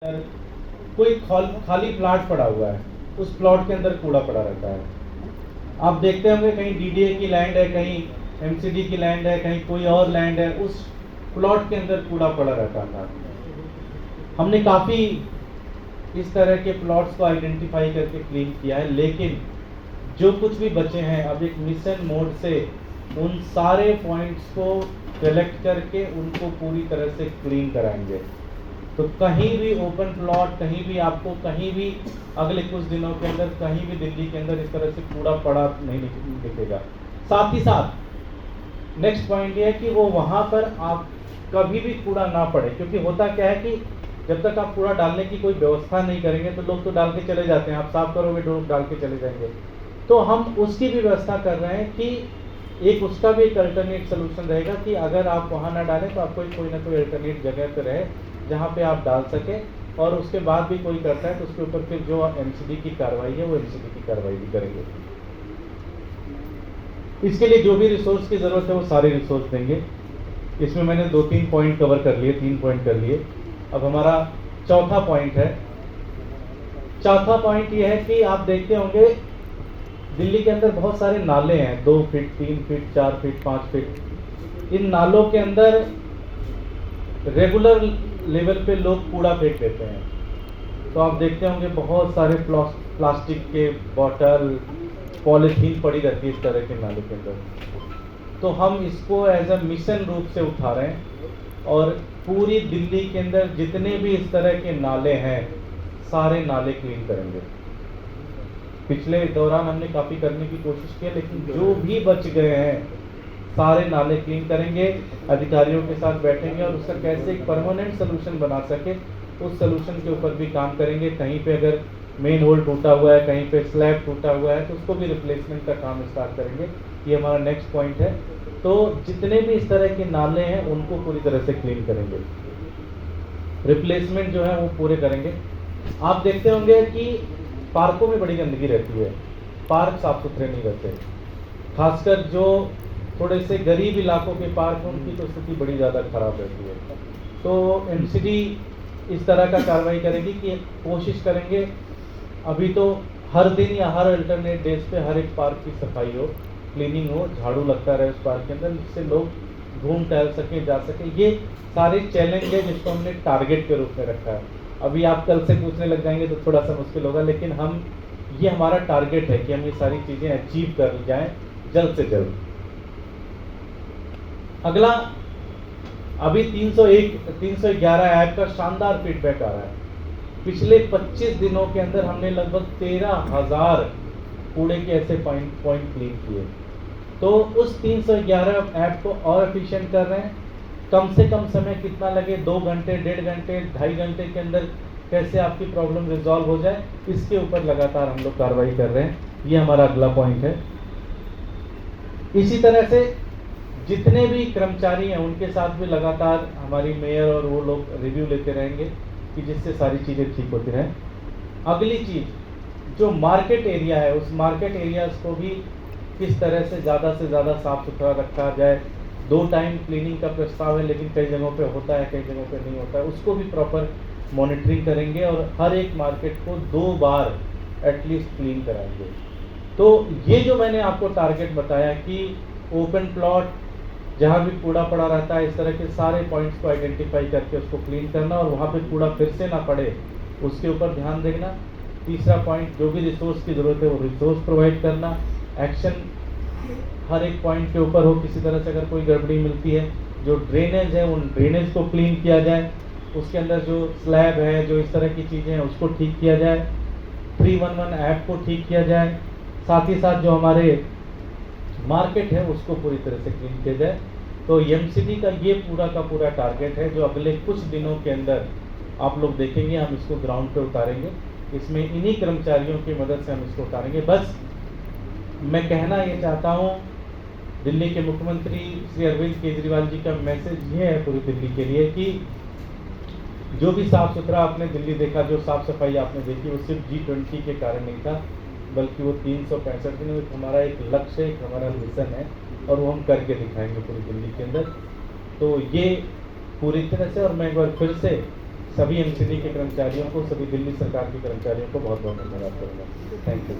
अंदर कोई खाली प्लॉट पड़ा हुआ है, उस प्लॉट के अंदर कूड़ा पड़ा रहता है। आप देखते होंगे कहीं डीडीए की लैंड है, कहीं एमसीडी की लैंड है, कहीं कोई और लैंड है, उस प्लॉट के अंदर कूड़ा पड़ा रहता था। हमने काफ़ी इस तरह के प्लॉट्स को आइडेंटिफाई करके क्लीन किया है, लेकिन जो कुछ भी बचे हैं अब एक मिशन मोड से उन सारे पॉइंट्स को कलेक्ट करके उनको पूरी तरह से क्लीन कराएंगे। तो कहीं भी ओपन प्लॉट, कहीं भी आपको कहीं भी अगले कुछ दिनों के अंदर कहीं भी दिल्ली के अंदर इस तरह से कूड़ा पड़ा नहीं दिखेगा। साथ ही साथ नेक्स्ट पॉइंट ये है कि वो वहाँ पर आप कभी भी कूड़ा ना पड़े, क्योंकि होता क्या है कि जब तक आप कूड़ा डालने की कोई व्यवस्था नहीं करेंगे तो लोग तो डाल के चले जाते हैं, आप साफ करोगे लोग डाल के चले जाएंगे। तो हम उसकी भी व्यवस्था कर रहे हैं कि एक उसका भी एक अल्टरनेट सोल्यूशन रहेगा कि अगर आप वहाँ ना डालें तो आपको कोई ना कोई अल्टरनेट जगह पर रहे जहाँ पे आप डाल सकें, और उसके बाद भी कोई करता है तो उसके ऊपर फिर जो एमसीडी की कार्रवाई है वो एमसीडी की कार्रवाई भी करेंगे। इसके लिए जो भी रिसोर्स की ज़रूरत है वो सारे रिसोर्स देंगे। इसमें मैंने 2-3 पॉइंट कवर कर लिए, 3 पॉइंट कर लिए। अब हमारा चौथा पॉइंट है। चौथा पॉइंट ये है कि आप देखते होंगे दिल्ली के अंदर बहुत सारे नाले हैं, 2 फीट, 3 फीट, 4 फीट, 5 फीट। इन नालों के अंदर रेगुलर लेवल पे लोग कूड़ा फेंक देते हैं। तो आप देखते होंगे बहुत सारे प्लास्टिक के बॉटल, पॉलीथीन पड़ी रहती है इस तरह के नाले के अंदर। तो हम इसको एज अ मिशन रूप से उठा रहे हैं और पूरी दिल्ली के अंदर जितने भी इस तरह के नाले हैं सारे नाले क्लीन करेंगे। पिछले दौरान हमने काफ़ी करने की कोशिश की, लेकिन जो भी बच गए हैं सारे नाले क्लीन करेंगे, अधिकारियों के साथ बैठेंगे और उसका कैसे एक परमानेंट सोल्यूशन बना सके उस सोल्यूशन के ऊपर भी काम करेंगे। कहीं पे अगर मेन होल टूटा हुआ है, कहीं पे स्लैब टूटा हुआ है तो उसको भी रिप्लेसमेंट का काम स्टार्ट करेंगे। ये हमारा नेक्स्ट पॉइंट है। तो जितने भी इस तरह के नाले हैं उनको पूरी तरह से क्लीन करेंगे, रिप्लेसमेंट जो है वो पूरे करेंगे। आप देखते होंगे कि पार्कों में बड़ी गंदगी रहती है, पार्क साफ सुथरे नहीं रहते, खासकर जो थोड़े से गरीब इलाकों के पार्क हैं उनकी तो स्थिति बड़ी ज़्यादा खराब रहती है। तो एमसीडी इस तरह का कार्रवाई करेगी कि कोशिश करेंगे अभी तो हर दिन या हर अल्टरनेट डेज पे हर एक पार्क की सफाई हो, क्लीनिंग हो, झाड़ू लगता रहे उस पार्क के अंदर, जिससे लोग घूम टहल सकें, जा सकें। ये सारे चैलेंज है जिसको हमने टारगेट के रूप में रखा है। अभी आप कल से पूछने लग जाएंगे तो थोड़ा सा मुश्किल होगा, लेकिन ये हमारा टारगेट है कि हम ये सारी चीज़ें अचीव कर जाएँ जल्द से जल्द। अगला, अभी 311 ऐप का शानदार फीडबैक आ रहा है। पिछले 25 दिनों के अंदर हमने लगभग 13,000 कूड़े के ऐसे पॉइंट क्लीन किए। तो उस 311 ऐप को और एफिशिएंट कर रहे हैं। कम से कम समय कितना लगे, 2 घंटे, 1.5 घंटे, 2.5 घंटे के अंदर कैसे आपकी प्रॉब्लम रिजॉल्व हो जाए, इसके ऊपर लगातार हम लोग कार्रवाई कर रहे हैं। ये हमारा अगला पॉइंट है। इसी तरह से जितने भी कर्मचारी हैं उनके साथ भी लगातार हमारी मेयर और वो लोग रिव्यू लेते रहेंगे कि जिससे सारी चीज़ें ठीक होती रहें। अगली चीज़, जो मार्केट एरिया है उस मार्केट एरियाज को भी किस तरह से ज़्यादा साफ सुथरा रखा जाए। 2 टाइम क्लीनिंग का प्रस्ताव है, लेकिन कई जगहों पे होता है, कई जगहों पे नहीं होता है, उसको भी प्रॉपर मॉनिटरिंग करेंगे और हर एक मार्केट को 2 बार एटलीस्ट क्लीन कराएंगे। तो ये जो मैंने आपको टारगेट बताया कि ओपन प्लॉट जहाँ भी कूड़ा पड़ा रहता है, इस तरह के सारे पॉइंट्स को आइडेंटिफाई करके उसको क्लीन करना और वहाँ पे कूड़ा फिर से ना पड़े उसके ऊपर ध्यान देना। तीसरा पॉइंट, जो भी रिसोर्स की ज़रूरत है वो रिसोर्स प्रोवाइड करना। एक्शन हर एक पॉइंट के ऊपर हो, किसी तरह से अगर कोई गड़बड़ी मिलती है, जो ड्रेनेज है उन ड्रेनेज को क्लीन किया जाए, उसके अंदर जो स्लैब है, जो इस तरह की चीज़ें हैं उसको ठीक किया जाए, 311 ऐप को ठीक किया जाए, साथ ही साथ जो हमारे मार्केट है उसको पूरी तरह से क्लीन किया जाए। तो एमसीडी का ये पूरा का पूरा टारगेट है जो अगले कुछ दिनों के अंदर आप लोग देखेंगे, हम इसको ग्राउंड पे उतारेंगे। इसमें इन्हीं कर्मचारियों की मदद से हम इसको उतारेंगे। बस मैं कहना ये चाहता हूँ, दिल्ली के मुख्यमंत्री श्री अरविंद केजरीवाल जी का मैसेज ये है पूरी दिल्ली के लिए कि जो भी साफ़ सुथरा आपने दिल्ली देखा, जो साफ़ सफाई आपने देखी, वो सिर्फ G20 के कारण नहीं था, बल्कि वो 365 दिन में हमारा एक लक्ष्य है, एक हमारा मिशन है और वो हम करके दिखाएंगे पूरी दिल्ली के अंदर। तो ये पूरी तरह से, और मैं एक बार फिर से सभी एमसीडी के कर्मचारियों को, सभी दिल्ली सरकार के कर्मचारियों को बहुत बहुत धन्यवाद करूँगा। Thank you.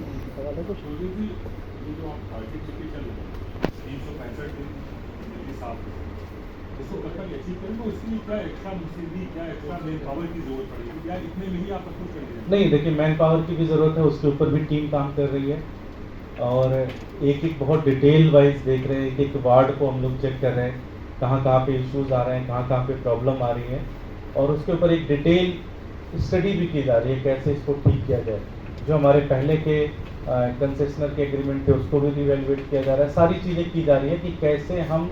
ये जो आप टारगेट लेके चल रहे हैं 365 दिन दिल्ली साफ इसको कब तक अचीव करेंगे, इसके लिए क्या एक्स्ट्रा मशीनरी, क्या एक्स्ट्रा मैन पावर की जरूरत पड़ेगी, या इतने में ही आप सब कुछ कर लेंगे? नहीं, देखिए मैन पावर की भी ज़रूरत है, उसके ऊपर भी टीम काम कर रही है और एक एक बहुत डिटेल वाइज देख रहे हैं, एक एक वार्ड को हम लोग चेक कर रहे हैं, कहाँ कहाँ पे इश्यूज़ आ रहे हैं, कहाँ कहाँ पे प्रॉब्लम आ रही है और उसके ऊपर एक डिटेल स्टडी भी की जा रही है कैसे इसको ठीक किया जाए। जो हमारे पहले के कंसेशनर के एग्रीमेंट थे उसको भी रिवैल्यूएट किया जा रहा है। सारी चीज़ें की जा रही है कि कैसे हम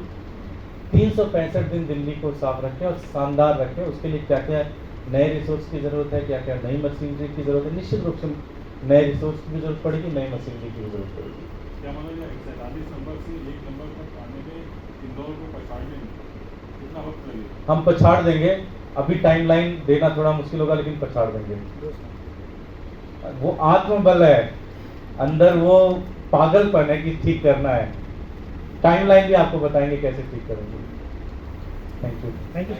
365 दिन दिल्ली को साफ रखें और शानदार रखें। उसके लिए क्या क्या नए रिसोर्स की ज़रूरत है, क्या क्या नई मशीनरी की ज़रूरत है। निश्चित रूप से नए रिसोर्स की भी ज़रूरत पड़ेगी, नई मशीनरी की भी ज़रूरत पड़ेगी। क्या माना जाए 47 नंबर से 1 नंबर तक आने में इंदौर को पछाड़ने में कितना वक्त लगेगा? हम पछाड़ देंगे, अभी टाइमलाइन देना थोड़ा मुश्किल होगा लेकिन पछाड़ देंगे। वो आत्मबल है, अंदर वो पागलपन है कि ठीक करना है। टाइमलाइन भी आपको बताएंगे कैसे ठीक करेंगे। Thank you. Thank you.